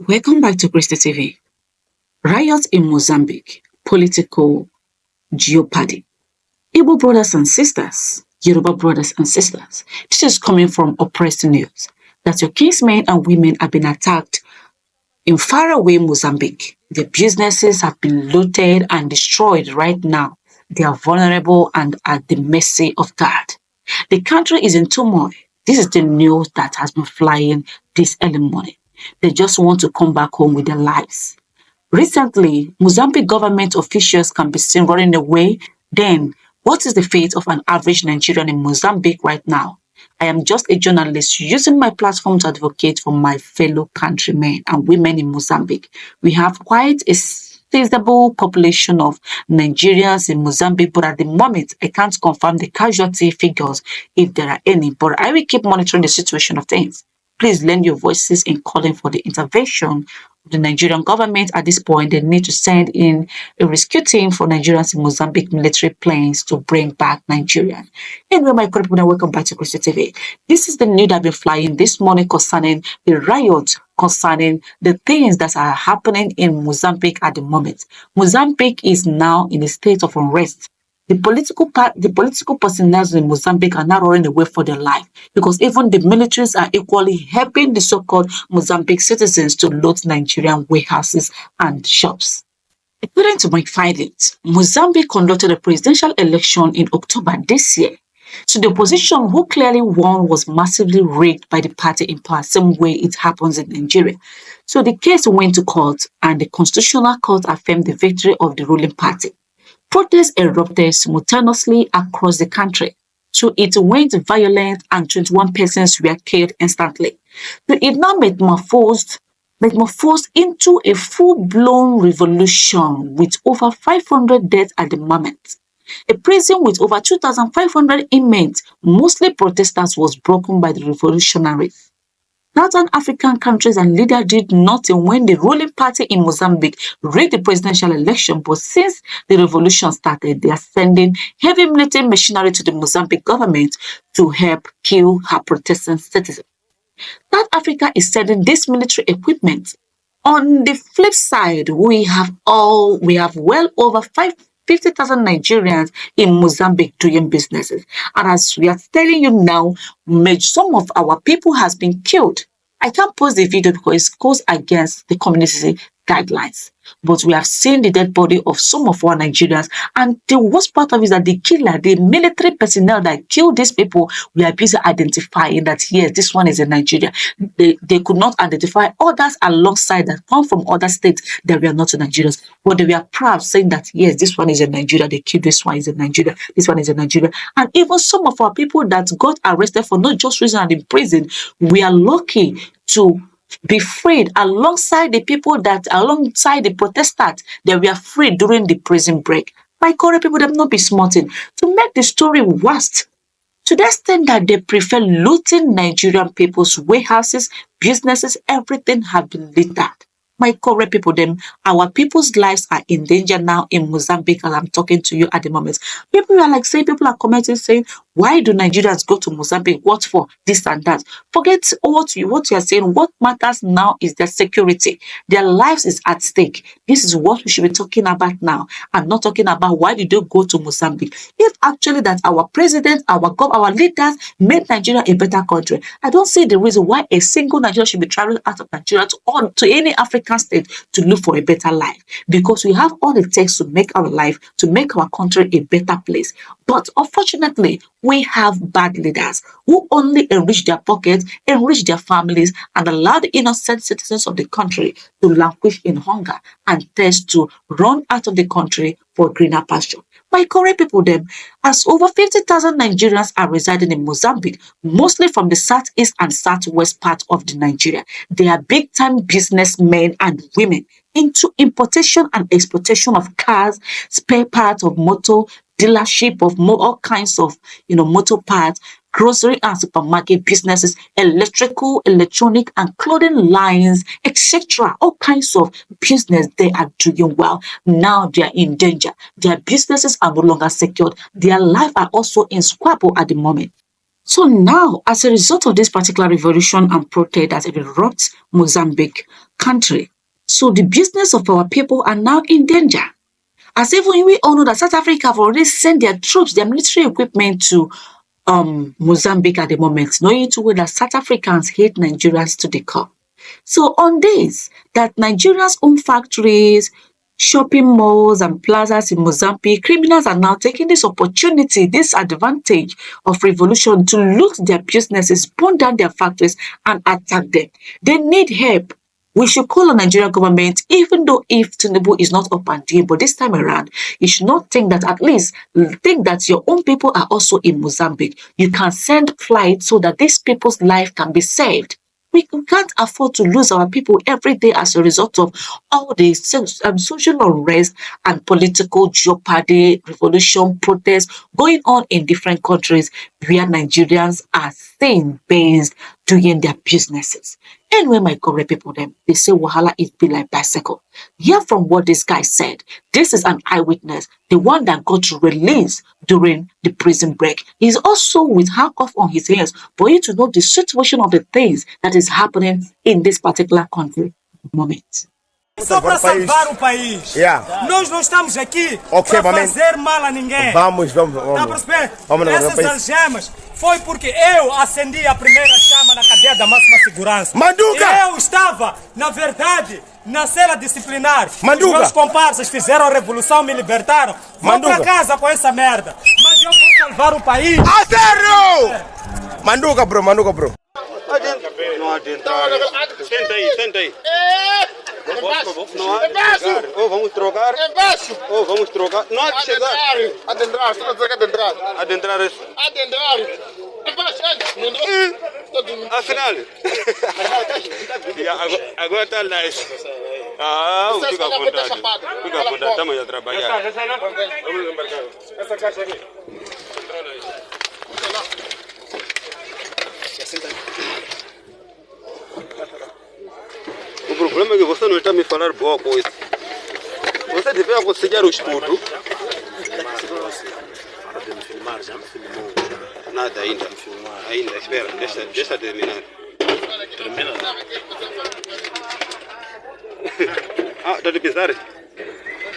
Welcome back to Christy TV. Riots in Mozambique, political jeopardy. Igbo brothers and sisters, Yoruba brothers and sisters, this is coming from oppressed news that your kinsmen and women have been attacked in faraway Mozambique. Their businesses have been looted and destroyed right now. They are vulnerable and at the mercy of God. The country is in turmoil. This is the news that has been flying this early morning. They just want to come back home with their lives. Recently, Mozambique government officials can be seen running away. Then, what is the fate of an average Nigerian in Mozambique right now? I am just a journalist using my platform to advocate for my fellow countrymen and women in Mozambique. We have quite a sizable population of Nigerians in Mozambique, but at the moment, I can't confirm the casualty figures if there are any, but I will keep monitoring the situation of things. Please lend your voices in calling for the intervention of the Nigerian government. At this point, they need to send in a rescue team for Nigerians in Mozambique military planes to bring back Nigerians. Anyway, my people, welcome back to Christy TV. This is the news that have been flying this morning concerning the riots, concerning the things that are happening in Mozambique at the moment. Mozambique is now in a state of unrest. The political personnel in Mozambique are now running away for their life because even the militaries are equally helping the so-called Mozambique citizens to loot Nigerian warehouses and shops. According to my findings, Mozambique conducted a presidential election in October this year. So the opposition who clearly won was massively rigged by the party in power, same way it happens in Nigeria. So the case went to court and the Constitutional Court affirmed the victory of the ruling party. Protests erupted simultaneously across the country. So it went violent and 21 persons were killed instantly. So it now metamorphosed into a full-blown revolution with over 500 deaths at the moment. A prison with over 2,500 inmates, mostly protesters, was broken by the revolutionaries. Southern African countries and leaders did nothing when the ruling party in Mozambique rigged the presidential election, but since the revolution started, they are sending heavy military machinery to the Mozambique government to help kill her protesting citizens. South Africa is sending this military equipment. On the flip side, we have well over 50,000 Nigerians in Mozambique doing businesses. And as we are telling you now, some of our people has been killed. I can't post the video because it goes against the community guidelines. But we have seen the dead body of some of our Nigerians. And the worst part of it is that the killer, the military personnel that killed these people, we are busy identifying that, yes, this one is in Nigeria. They could not identify others alongside that come from other states that were not Nigerians. But they were proud saying that, yes, this one is in Nigeria. They killed this one is in Nigeria. This one is in Nigeria. And even some of our people that got arrested for not just reason and in prison, we are lucky to be freed alongside the protesters that were freed during the prison break. My current people, them not be smarting to make the story worse. To the extent that they prefer looting Nigerian people's warehouses, businesses, everything have been littered. My correct people, our people's lives are in danger now in Mozambique as I'm talking to you at the moment. People are commenting saying, why do Nigerians go to Mozambique? What for? This and that. Forget what you are saying. What matters now is their security. Their lives is at stake. This is what we should be talking about now. I'm not talking about why did they go to Mozambique. If actually that our president, our leaders made Nigeria a better country, I don't see the reason why a single Nigerian should be traveling out of Nigeria to any African state to look for a better life, because we have all it takes to make our life, to make our country a better place. But unfortunately, we have bad leaders who only enrich their pockets, enrich their families, and allow the innocent citizens of the country to languish in hunger and thirst to run out of the country for greener pasture. My correct people, as over 50,000 Nigerians are residing in Mozambique, mostly from the southeast and southwest part of the Nigeria. They are big-time businessmen and women into importation and exportation of cars, spare parts of motor, dealership of all kinds of motor parts, grocery and supermarket businesses, electrical, electronic and clothing lines, etc. All kinds of business they are doing well. Now they are in danger. Their businesses are no longer secured. Their life are also in squabble at the moment. So now, as a result of this particular revolution and protest that erupts Mozambique country, so the business of our people are now in danger. As even we all know that South Africa have already sent their troops, their military equipment to Mozambique at the moment, knowing too well that South Africans hate Nigerians to the core. So on days that Nigerians own factories, shopping malls and plazas in Mozambique, criminals are now taking this opportunity, this advantage of revolution to loot their businesses, burn down their factories and attack them. They need help. We should call on Nigerian government, even though if Tinubu is not up and doing, but this time around, you should not think that at least think that your own people are also in Mozambique. You can send flights so that these people's life can be saved. We can't afford to lose our people every day as a result of all the social unrest and political jeopardy, revolution, protests going on in different countries where Nigerians are staying based doing their businesses. Anyway, my correct people, they say wahala is be like bicycle. Hear from what this guy said. This is an eyewitness, the one that got released during the prison break. He's also with handcuff on his hands for you to know the situation of the things that is happening in this particular country at the moment. Só para salvar o país. Nós não estamos aqui para fazer mal a ninguém. Vamos. Tá a perceber? Essas algemas foi porque eu acendi a primeira chama na cadeia da máxima segurança. Manduca! Eu estava, na verdade, na cela disciplinar. Manduca! Meus comparsas fizeram a revolução, me libertaram. Vou para casa com essa merda. Mas eu vou salvar o país. A sério! Manduca, bro. Não adianta. Senta aí. Não há de chegar. Ou vamos trocar. Ou vamos trocar. Não há de chegar. Adentrar. Adentrar. Afinal. Agora está nice. Fica à vontade. Estamos a trabalhar. Vamos embarcar. Essa caixa aqui. O problema é que você não está me falando boa coisa. Você deve aconselhar o estudo. Já me filmou. Nada ainda. Ainda, espera, deixa terminar. Termina? Está de pisar?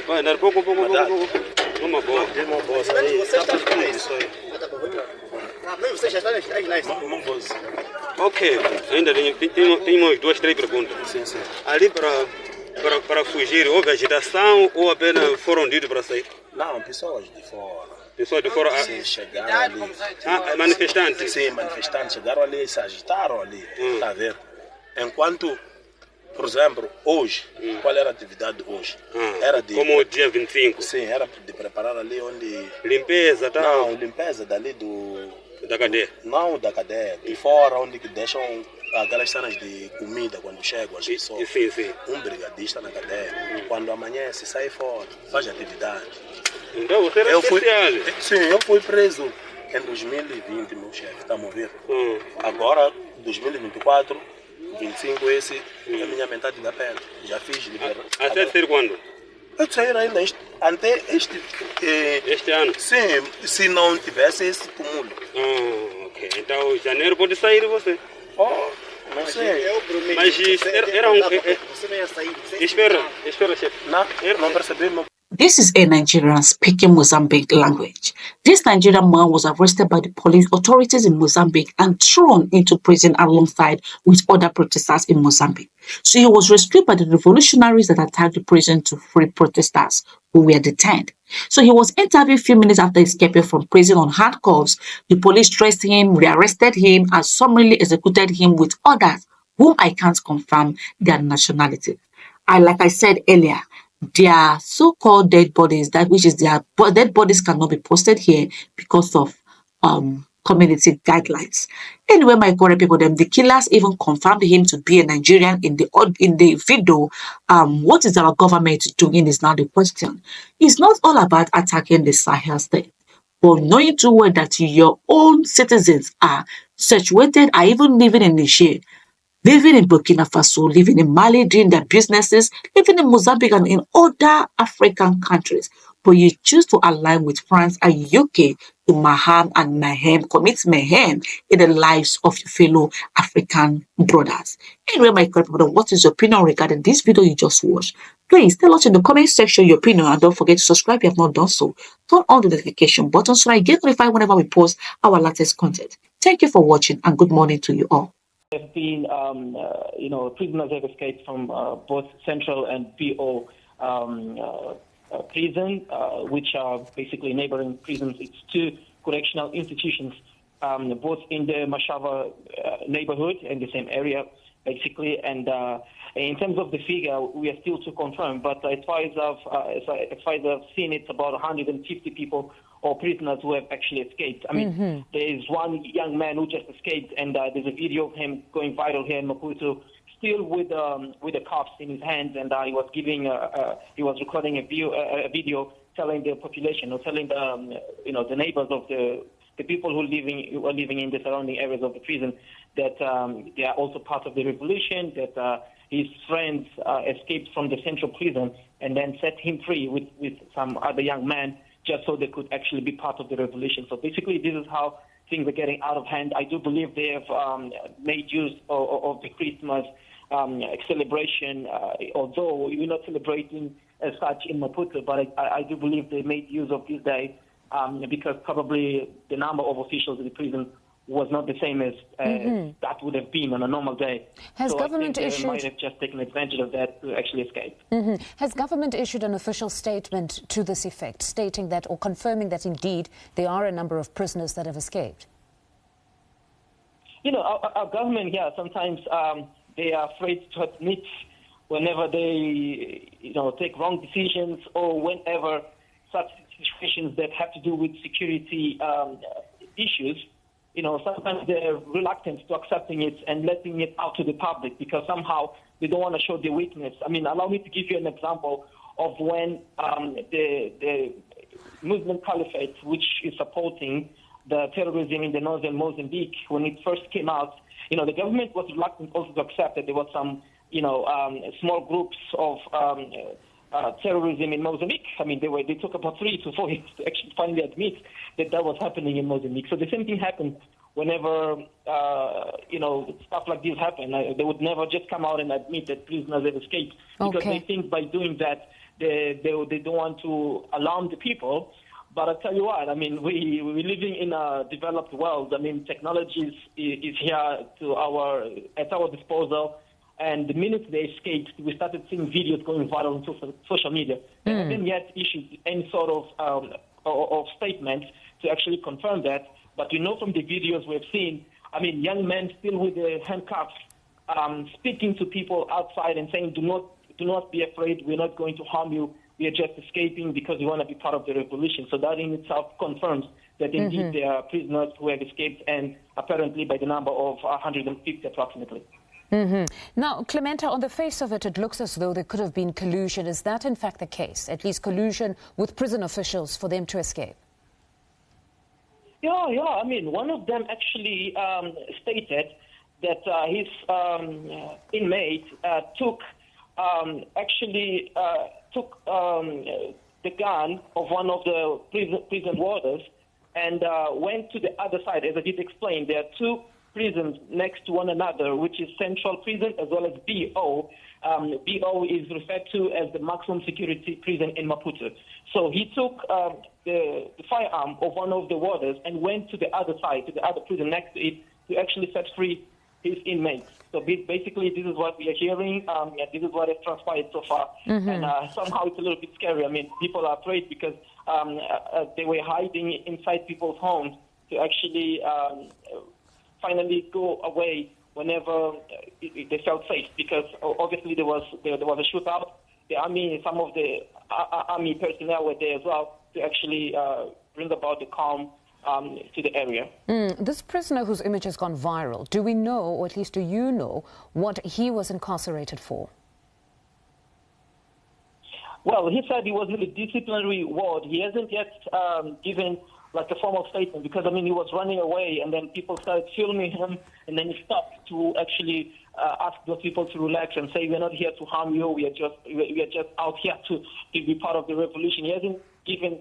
Vai andar pouco. Uma boa. Você está com isso aí. Você já está nice. Ok, ainda tem umas 2, 3 perguntas. Sim. Ali para fugir, houve agitação ou apenas foram dito para sair? Não, pessoas de fora. Pessoas de fora? Sim, chegaram ali. Manifestantes? Sim, manifestantes chegaram ali, se agitaram ali. Está a ver? Enquanto, por exemplo, hoje, qual era a atividade hoje? Era de... Como o dia 25? Sim, era de preparar ali onde... Limpeza, tá? Não, limpeza dali do... Da cadeia? Não, da cadeia. De fora, onde que deixam aquelas cenas de comida quando chegam as pessoas. Sim. Um brigadista na cadeia. Quando amanhece, sai fora, faz atividade. Então você era especial? Sim, eu fui preso em 2020, meu chefe, está a mover. Agora, 2024, 25, esse é a minha metade da pena. Já fiz liberdade. Até ser quando? Eu saí ainda até este ano? Sim, se não tivesse esse túmulo. Ok. Então, janeiro pode sair você? Não sei. Mas era um... Você não ia sair? Espera, chefe. Não percebi, meu. This is a Nigerian speaking Mozambique language. This Nigerian man was arrested by the police authorities in Mozambique and thrown into prison alongside with other protesters in Mozambique. So he was rescued by the revolutionaries that attacked the prison to free protesters who were detained. So he was interviewed a few minutes after escaping from prison on handcuffs. The police traced him, rearrested him, and summarily executed him with others whom I can't confirm their nationality. Like I said earlier, their so-called dead bodies, that which is their dead bodies cannot be posted here because of community guidelines. Anyway, my correct people, the killers even confirmed him to be a Nigerian in the video. What is our government doing is now the question. It's not all about attacking the Sahel state, but knowing too well that your own citizens are situated, are even living in Niger. living in Burkina Faso, living in Mali, doing their businesses, living in Mozambique and in other African countries. But you choose to align with France and UK to commit mayhem in the lives of your fellow African brothers. Anyway, my correct brother, what is your opinion regarding this video you just watched? Please tell us in the comment section your opinion and don't forget to subscribe if you have not done so. Turn on the notification button so I get notified whenever we post our latest content. Thank you for watching and good morning to you all. Have been, prisoners have escaped from both Central and PO prison, which are basically neighboring prisons. It's two correctional institutions, both in the Mashava neighborhood in the same area, basically. And in terms of the figure, we are still to confirm. But as far as I've seen, it's about 150 people or prisoners who have actually escaped. I mean, there is one young man who just escaped, and there's a video of him going viral here in Maputo, still with the cuffs in his hands, and he was giving, he was recording a video telling the population, or telling the neighbors of the people who are living in the surrounding areas of the prison that they are also part of the revolution. That his friends escaped from the central prison and then set him free with some other young man, just so they could actually be part of the revolution. So basically, this is how things are getting out of hand. I do believe they have made use of the Christmas celebration, although we're not celebrating as such in Maputo, but I do believe they made use of this day because probably the number of officials in the prison was not the same as that would have been on a normal day. Has government they might have just taken advantage of that to actually escape. Has government issued an official statement to this effect, stating that or confirming that indeed there are a number of prisoners that have escaped? You know, our government here, sometimes they are afraid to admit whenever they, take wrong decisions or whenever such situations that have to do with security issues. Sometimes they're reluctant to accepting it and letting it out to the public because somehow they don't want to show their weakness. I mean, allow me to give you an example of when the Muslim Caliphate, which is supporting the terrorism in the northern Mozambique, when it first came out, the government was reluctant also to accept that there was some, small groups of terrorism in Mozambique. I mean, they took about 3 to 4 years to actually finally admit that was happening in Mozambique. So the same thing happened whenever, stuff like this happen. They would never just come out and admit that prisoners have escaped because they think by doing that, they don't want to alarm the people. But I tell you what, I mean, we're living in a developed world. I mean, technology is here at our disposal. And the minute they escaped, we started seeing videos going viral on social media. They haven't yet issued any sort of statement to actually confirm that. But from the videos we've seen, I mean, young men still with the handcuffs, speaking to people outside and saying, do not be afraid, we're not going to harm you, we are just escaping because we want to be part of the revolution. So that in itself confirms that indeed there are prisoners who have escaped, and apparently by the number of 150 approximately. Now, Clementa, on the face of it, it looks as though there could have been collusion. Is that in fact the case? At least collusion with prison officials for them to escape? Yeah. I mean, one of them actually stated that his inmate took the gun of one of the prison warders and went to the other side. As I did explain, there are two prisons next to one another, which is Central Prison as well as BO. BO is referred to as the maximum security prison in Maputo. So he took the firearm of one of the warders and went to the other side, to the other prison next to it, to actually set free his inmates. So basically, this is what we are hearing. This is what has transpired so far. And somehow it's a little bit scary. I mean, people are afraid because they were hiding inside people's homes to actually finally go away whenever they felt safe, because obviously there was a shootout. The army, some of the army personnel were there as well to actually bring about the calm to the area. This prisoner whose image has gone viral, do we know, or at least do you know, what he was incarcerated for? Well, he said he was in a disciplinary ward. He hasn't yet given like a formal statement, because, I mean, he was running away, and then people started filming him, and then he stopped to actually ask those people to relax and say, we're not here to harm you, we are just out here to be part of the revolution. He hasn't given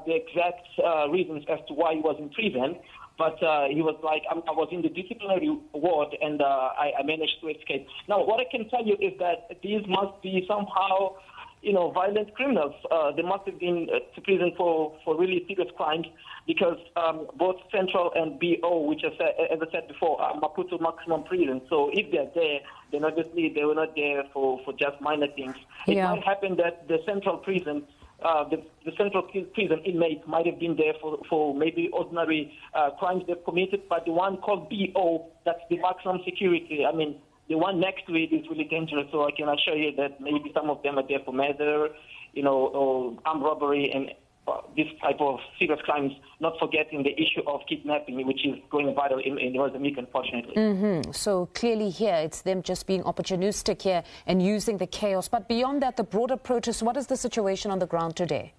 the exact reasons as to why he was in prison, but he was like, I was in the disciplinary ward, and I managed to escape. Now, what I can tell you is that these must be somehow, violent criminals. They must have been to prison for really serious crimes, because both Central and BO, which, as I said before, are Maputo maximum prison. So if they're there, then obviously they were not there for just minor things. Yeah. It might happen that the Central prison, the Central prison inmates might have been there for maybe ordinary crimes they've committed, but the one called BO, that's the maximum security, I mean, the one next to it is really dangerous, so I can assure you that maybe some of them are there for murder, or armed robbery and this type of serious crimes, not forgetting the issue of kidnapping, which is going viral in Mozambique, unfortunately. So clearly here, it's them just being opportunistic here and using the chaos. But beyond that, the broader protest, what is the situation on the ground today?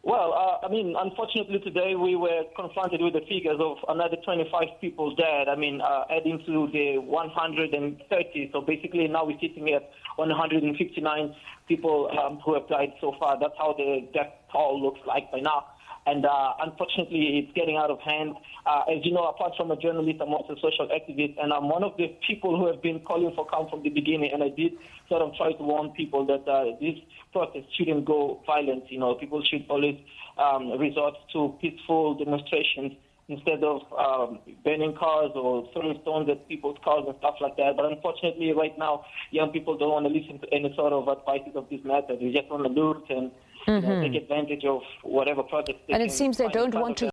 Well, I mean, unfortunately today we were confronted with the figures of another 25 people dead. I mean, adding to the 130. So basically now we're sitting at 159 people who have died so far. That's how the death toll looks like by now. And unfortunately, it's getting out of hand. As you know, apart from a journalist, I'm also a social activist, and I'm one of the people who have been calling for calm from the beginning. And I did sort of try to warn people that this protest shouldn't go violent. People should always resort to peaceful demonstrations instead of burning cars or throwing stones at people's cars and stuff like that. But unfortunately, right now, young people don't want to listen to any sort of advices of this matter. They just want to loot and take advantage of whatever projects they And it can seems they find in don't front want of to them.